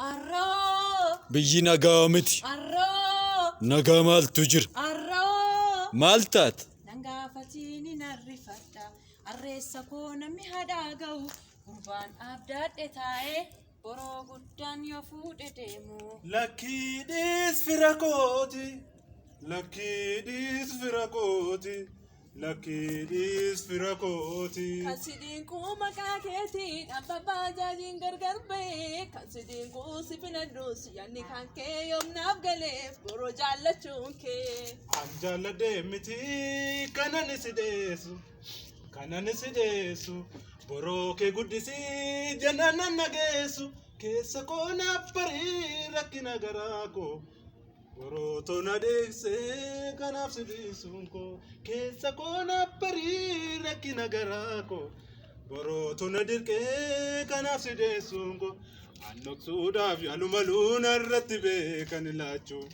Arroo. Biyyi nagaa miti. Arroo. Nagaa maaltu jira? Arroo. Maal taate? Nangaafatini narrifadha. Arreessa koo namni haadhaa ga'u. Gurbaan abdaadhe taa'ee boroo guddaan yoo fuudhe deemu. Lakkiidhis fira kooti. Lakkiidhis fira kooti. Lakkiidhis fira kooti. Kansidiin kuu maqaa keetiin abbaa jaajiin gargar ba'ee kansidiin kuu si filadhuus yaadni kan kee yoomnaaf galeef boroo jaallachuun kee. An jaalladhee miti kanan si deessu. Kanan si deessu. Boroo kee guddisii jannaan nageessu. Keessa koo naaf barii rakkina garaa koo. Boroo tona deeksee kanaaf si dhiisuun koo. Keessa koo naaf barii rakkina garaa koo. Boroo tona dirqee kanaaf si deessuun koo. Annoksuudhaaf yaaluma luuna irratti beekan ilaachuu.